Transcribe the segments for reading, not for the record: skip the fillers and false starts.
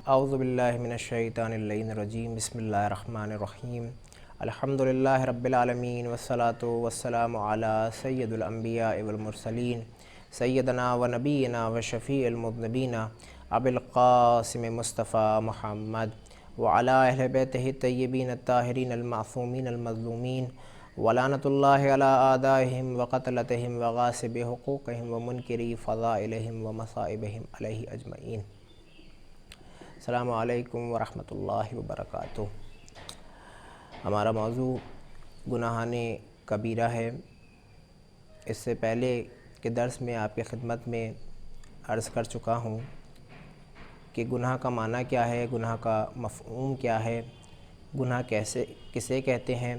اعوذ باللہ من الشیطان اللعین الرجیم بسم اللہ الرحمن الرحیم الحمدللہ رب العالمین والصلاة والسلام علی سید الانبیاء والمرسلین سیدنا و نبینا و شفیع المذنبین ابی القاسم مصطفیٰ محمد وعلی اہل بیتہ الطیبین الطاہرین المعصومین المظلومین ولعنۃ اللہ علی اعدائہم وقتلتہم وغاصب حقوقہم ومنکری فضائلہم ومصائبہم علیہ اجمعین۔ السلام علیکم ورحمۃ اللہ وبرکاتہ۔ ہمارا موضوع گناہان کبیرہ ہے۔ اس سے پہلے کے درس میں آپ کی خدمت میں عرض کر چکا ہوں کہ گناہ کا معنی کیا ہے، گناہ کا مفہوم کیا ہے، گناہ کسے کہتے ہیں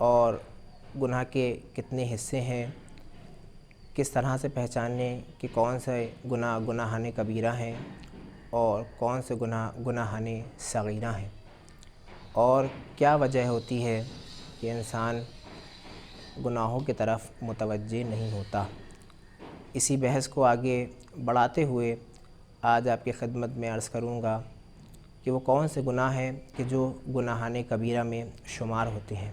اور گناہ کے کتنے حصے ہیں، کس طرح سے پہچانیں کہ کون سے گناہ گناہان کبیرہ ہیں اور کون سے گناہ گناہان صغیرہ ہیں، اور کیا وجہ ہوتی ہے کہ انسان گناہوں کی طرف متوجہ نہیں ہوتا۔ اسی بحث کو آگے بڑھاتے ہوئے آج آپ کی خدمت میں عرض کروں گا کہ وہ کون سے گناہ ہیں کہ جو گناہان کبیرہ میں شمار ہوتے ہیں۔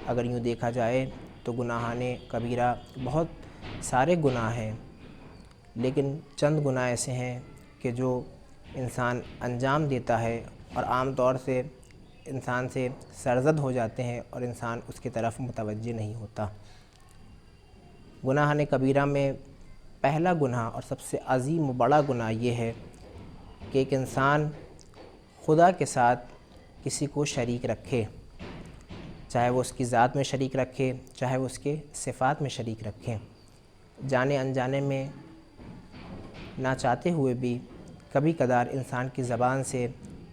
اگر یوں دیکھا جائے تو گناہان کبیرہ بہت سارے گناہ ہیں، لیکن چند گناہ ایسے ہیں کہ جو انسان انجام دیتا ہے اور عام طور سے انسان سے سرزد ہو جاتے ہیں اور انسان اس کی طرف متوجہ نہیں ہوتا۔ گناہان کبیرہ میں پہلا گناہ اور سب سے عظیم و بڑا گناہ یہ ہے کہ ایک انسان خدا کے ساتھ کسی کو شریک رکھے، چاہے وہ اس کی ذات میں شریک رکھے، چاہے وہ اس کے صفات میں شریک رکھے، جانے انجانے میں نہ چاہتے ہوئے بھی کبھی کبھار انسان کی زبان سے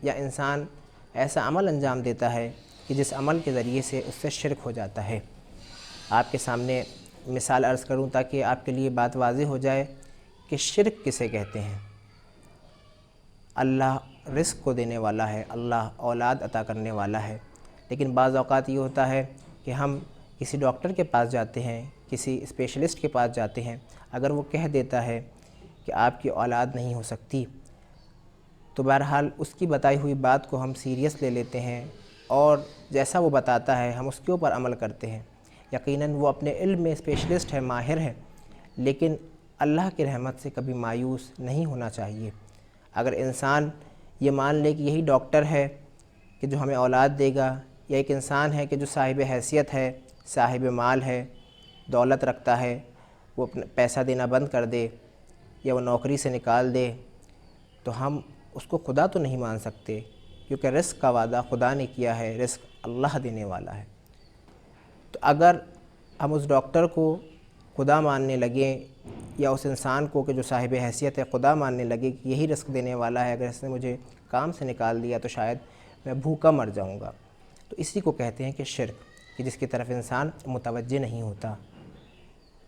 یا انسان ایسا عمل انجام دیتا ہے کہ جس عمل کے ذریعے سے اس سے شرک ہو جاتا ہے۔ آپ کے سامنے مثال عرض کروں تاکہ آپ کے لیے بات واضح ہو جائے کہ شرک کسے کہتے ہیں۔ اللہ رزق کو دینے والا ہے، اللہ اولاد عطا کرنے والا ہے، لیکن بعض اوقات یہ ہوتا ہے کہ ہم کسی ڈاکٹر کے پاس جاتے ہیں، کسی اسپیشلسٹ کے پاس جاتے ہیں، اگر وہ کہہ دیتا ہے کہ آپ کی اولاد نہیں ہو سکتی تو بہرحال اس کی بتائی ہوئی بات کو ہم سیریس لے لیتے ہیں اور جیسا وہ بتاتا ہے ہم اس کے اوپر عمل کرتے ہیں۔ یقیناً وہ اپنے علم میں اسپیشلسٹ ہے، ماہر ہے، لیکن اللہ کی رحمت سے کبھی مایوس نہیں ہونا چاہیے۔ اگر انسان یہ مان لے کہ یہی ڈاکٹر ہے کہ جو ہمیں اولاد دے گا، یا ایک انسان ہے کہ جو صاحب حیثیت ہے، صاحب مال ہے، دولت رکھتا ہے، وہ اپنا پیسہ دینا بند کر دے یا وہ نوکری سے نکال دے، تو ہم اس کو خدا تو نہیں مان سکتے، کیونکہ رزق کا وعدہ خدا نے کیا ہے، رزق اللہ دینے والا ہے۔ تو اگر ہم اس ڈاکٹر کو خدا ماننے لگیں یا اس انسان کو کہ جو صاحب حیثیت ہے خدا ماننے لگے کہ یہی رزق دینے والا ہے، اگر اس نے مجھے کام سے نکال دیا تو شاید میں بھوکا مر جاؤں گا، تو اسی کو کہتے ہیں کہ شرک، کہ جس کی طرف انسان متوجہ نہیں ہوتا۔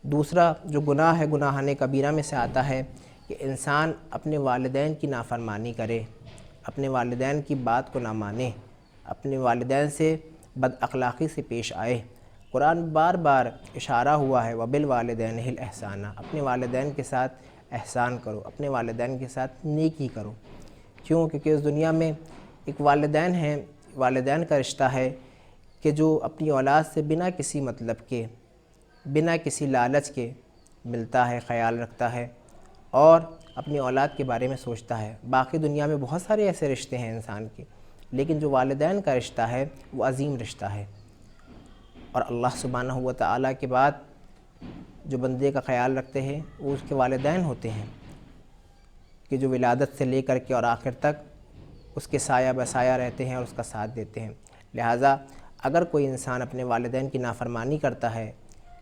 دوسرا جو گناہ ہے گناہان کبیرہ میں سے آتا ہے کہ انسان اپنے والدین کی نافرمانی کرے، اپنے والدین کی بات کو نہ مانے، اپنے والدین سے بد اخلاقی سے پیش آئے۔ قرآن بار بار اشارہ ہوا ہے وَبِالْوَالِدَيْنِ إِحْسَانًا، اپنے والدین کے ساتھ احسان کرو، اپنے والدین کے ساتھ نیکی کرو۔ کیوں؟ کیونکہ اس دنیا میں ایک والدین ہیں، والدین کا رشتہ ہے کہ جو اپنی اولاد سے بنا کسی مطلب کے، بنا کسی لالچ کے ملتا ہے، خیال رکھتا ہے اور اپنی اولاد کے بارے میں سوچتا ہے۔ باقی دنیا میں بہت سارے ایسے رشتے ہیں انسان کے، لیکن جو والدین کا رشتہ ہے وہ عظیم رشتہ ہے، اور اللہ سبحانہ و تعالیٰ کے بعد جو بندے کا خیال رکھتے ہیں وہ اس کے والدین ہوتے ہیں، کہ جو ولادت سے لے کر کے اور آخر تک اس کے سایہ بسایہ رہتے ہیں اور اس کا ساتھ دیتے ہیں۔ لہٰذا اگر کوئی انسان اپنے والدین کی نافرمانی کرتا ہے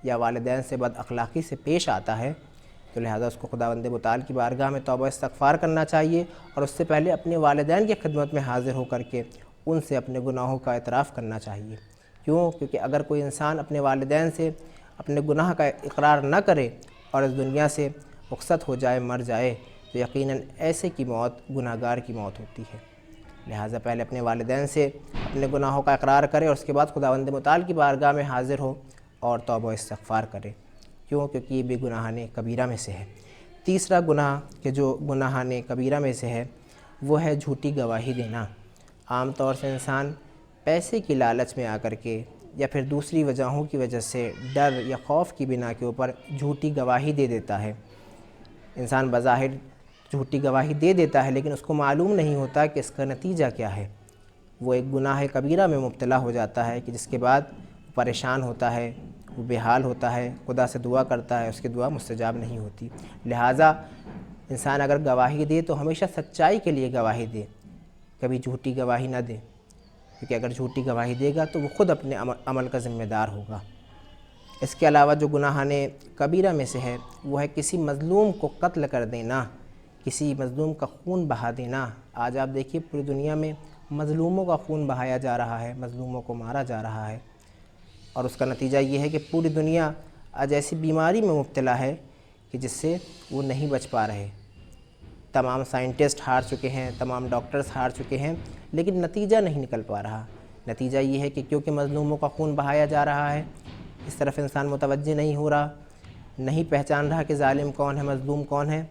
یا والدین سے بد اخلاقی سے پیش آتا ہے تو لہٰذا اس کو خداوند متعال کی بارگاہ میں توبہ استغفار کرنا چاہیے، اور اس سے پہلے اپنے والدین کی خدمت میں حاضر ہو کر کے ان سے اپنے گناہوں کا اعتراف کرنا چاہیے۔ کیوں؟ کیونکہ اگر کوئی انسان اپنے والدین سے اپنے گناہ کا اقرار نہ کرے اور اس دنیا سے رخصت ہو جائے، مر جائے، تو یقیناً ایسے کی موت گناہگار کی موت ہوتی ہے۔ لہٰذا پہلے اپنے والدین سے اپنے گناہوں کا اقرار کرے اور اس کے بعد خداوند متعال کی بارگاہ میں حاضر ہو اور توبہ استغفار کرے۔ کیوں؟ کیونکہ یہ بھی گناہان کبیرہ میں سے ہے۔ تیسرا گناہ کہ جو گناہان کبیرہ میں سے ہے وہ ہے جھوٹی گواہی دینا۔ عام طور سے انسان پیسے کی لالچ میں آ کر کے یا پھر دوسری وجہوں کی وجہ سے ڈر یا خوف کی بنا کے اوپر جھوٹی گواہی دے دیتا ہے۔ انسان بظاہر جھوٹی گواہی دے دیتا ہے لیکن اس کو معلوم نہیں ہوتا کہ اس کا نتیجہ کیا ہے۔ وہ ایک گناہ کبیرہ میں مبتلا ہو جاتا ہے کہ جس کے بعد پریشان ہوتا ہے، وہ بے حال ہوتا ہے، خدا سے دعا کرتا ہے، اس کی دعا مستجاب نہیں ہوتی۔ لہٰذا انسان اگر گواہی دے تو ہمیشہ سچائی کے لیے گواہی دے، کبھی جھوٹی گواہی نہ دے، کیونکہ اگر جھوٹی گواہی دے گا تو وہ خود اپنے عمل کا ذمہ دار ہوگا۔ اس کے علاوہ جو گناہان کبیرہ میں سے ہے وہ ہے کسی مظلوم کو قتل کر دینا، کسی مظلوم کا خون بہا دینا۔ آج آپ دیکھیے پوری دنیا میں مظلوموں کا خون بہایا جا رہا ہے، مظلوموں کو مارا جا رہا ہے، اور اس کا نتیجہ یہ ہے کہ پوری دنیا آج ایسی بیماری میں مبتلا ہے کہ جس سے وہ نہیں بچ پا رہے۔ تمام سائنٹسٹ ہار چکے ہیں، تمام ڈاکٹرز ہار چکے ہیں، لیکن نتیجہ نہیں نکل پا رہا۔ نتیجہ یہ ہے کہ کیونکہ مظلوموں کا خون بہایا جا رہا ہے، اس طرف انسان متوجہ نہیں ہو رہا، نہیں پہچان رہا کہ ظالم کون ہے، مظلوم کون ہے۔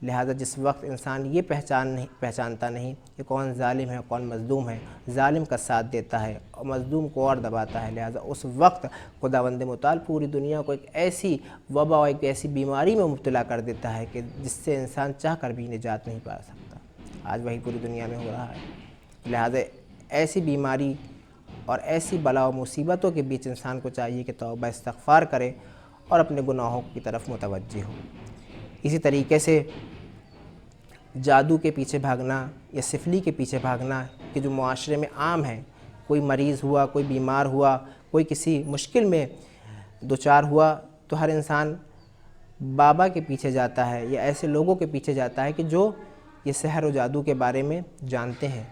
لہٰذا جس وقت انسان یہ پہچانتا نہیں کہ کون ظالم ہے کون مظلوم ہے، ظالم کا ساتھ دیتا ہے اور مظلوم کو اور دباتا ہے، لہٰذا اس وقت خداوند متعال پوری دنیا کو ایک ایسی وبا اور ایک ایسی بیماری میں مبتلا کر دیتا ہے کہ جس سے انسان چاہ کر بھی نجات نہیں پا سکتا۔ آج وہی پوری دنیا میں ہو رہا ہے۔ لہٰذا ایسی بیماری اور ایسی بلا و مصیبتوں کے بیچ انسان کو چاہیے کہ توبہ استغفار کرے اور اپنے گناہوں کی طرف متوجہ ہو۔ اسی طریقے سے جادو کے پیچھے بھاگنا یا سفلی کے پیچھے بھاگنا کہ جو معاشرے میں عام ہے، کوئی مریض ہوا، کوئی بیمار ہوا، کوئی کسی مشکل میں دوچار ہوا تو ہر انسان بابا کے پیچھے جاتا ہے یا ایسے لوگوں کے پیچھے جاتا ہے کہ جو یہ سحر و جادو کے بارے میں جانتے ہیں۔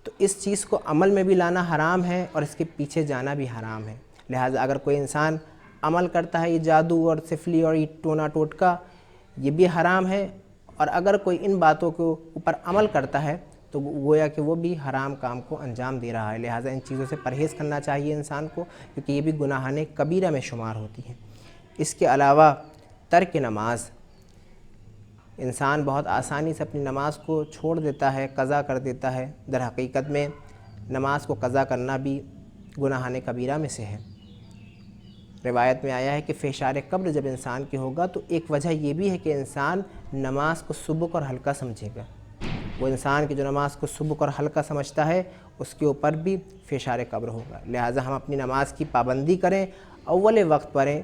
تو اس چیز کو عمل میں بھی لانا حرام ہے اور اس کے پیچھے جانا بھی حرام ہے۔ لہٰذا اگر کوئی انسان عمل کرتا ہے یہ جادو اور سفلی اور یہ ٹونا ٹوٹکا، یہ بھی حرام ہے، اور اگر کوئی ان باتوں کے اوپر عمل کرتا ہے تو گویا کہ وہ بھی حرام کام کو انجام دے رہا ہے۔ لہٰذا ان چیزوں سے پرہیز کرنا چاہیے انسان کو، کیونکہ یہ بھی گناہان کبیرہ میں شمار ہوتی ہیں۔ اس کے علاوہ ترک نماز، انسان بہت آسانی سے اپنی نماز کو چھوڑ دیتا ہے، قضا کر دیتا ہے۔ در حقیقت میں نماز کو قضا کرنا بھی گناہان کبیرہ میں سے ہے۔ روایت میں آیا ہے کہ فحشار قبر جب انسان کی ہوگا تو ایک وجہ یہ بھی ہے کہ انسان نماز کو سبک اور ہلکا سمجھے گا۔ وہ انسان کی جو نماز کو سبک اور ہلکا سمجھتا ہے اس کے اوپر بھی فحشار قبر ہوگا۔ لہٰذا ہم اپنی نماز کی پابندی کریں، اول وقت پڑھیں،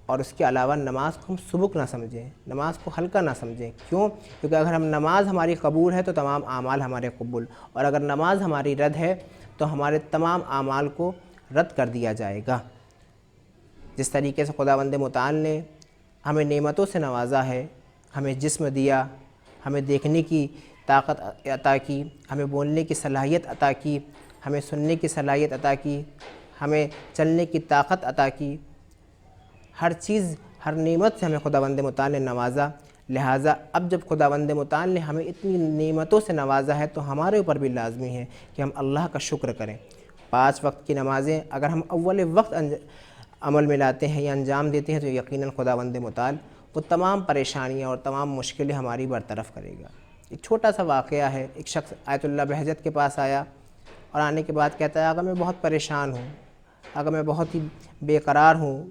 اور اس کے علاوہ نماز کو ہم سبک نہ سمجھیں، نماز کو ہلکا نہ سمجھیں۔ کیوں؟ کیونکہ اگر نماز ہماری قبول ہے تو تمام اعمال ہمارے قبول، اور اگر نماز ہماری رد ہے تو ہمارے تمام اعمال کو رد کر دیا جائے گا۔ جس طریقے سے خداوند متعال نے ہمیں نعمتوں سے نوازا ہے، ہمیں جسم دیا، ہمیں دیکھنے کی طاقت عطا کی، ہمیں بولنے کی صلاحیت عطا کی، ہمیں سننے کی صلاحیت عطا کی، ہمیں چلنے کی طاقت عطا کی، ہر چیز ہر نعمت سے ہمیں خداوند متعال نے نوازا۔ لہٰذا اب جب خداوند متعال نے ہمیں اتنی نعمتوں سے نوازا ہے تو ہمارے اوپر بھی لازمی ہے کہ ہم اللہ کا شکر کریں۔ 5 وقت کی نمازیں اگر ہم اول وقت عمل میں لاتے ہیں یا انجام دیتے ہیں تو یقیناً خداوند متعال وہ تمام پریشانیاں اور تمام مشکلیں ہماری برطرف کرے گا۔ ایک چھوٹا سا واقعہ ہے، ایک شخص آیت اللہ بہجت کے پاس آیا اور آنے کے بعد کہتا ہے آقا میں بہت پریشان ہوں، آقا میں بہت ہی بے قرار ہوں،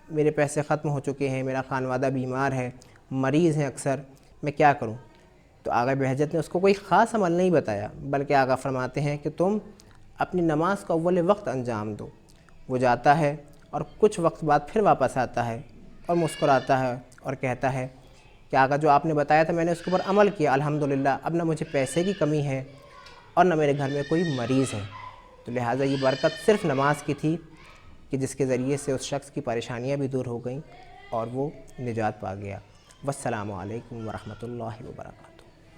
میرے پیسے ختم ہو چکے ہیں، میرا خانوادہ بیمار ہے، مریض ہیں اکثر، میں کیا کروں؟ تو آقا بہجت نے اس کو کوئی خاص عمل نہیں بتایا، بلکہ آقا فرماتے ہیں کہ تم اپنی نماز کو اول وقت انجام دو۔ وہ جاتا ہے اور کچھ وقت بعد پھر واپس آتا ہے اور مسکراتا ہے اور کہتا ہے کہ آقا جو آپ نے بتایا تھا میں نے اس کے اوپر عمل کیا، الحمدللہ اب نہ مجھے پیسے کی کمی ہے اور نہ میرے گھر میں کوئی مریض ہے۔ تو لہٰذا یہ برکت صرف نماز کی تھی کہ جس کے ذریعے سے اس شخص کی پریشانیاں بھی دور ہو گئیں اور وہ نجات پا گیا۔ والسلام علیکم ورحمۃ اللہ وبرکاتہ۔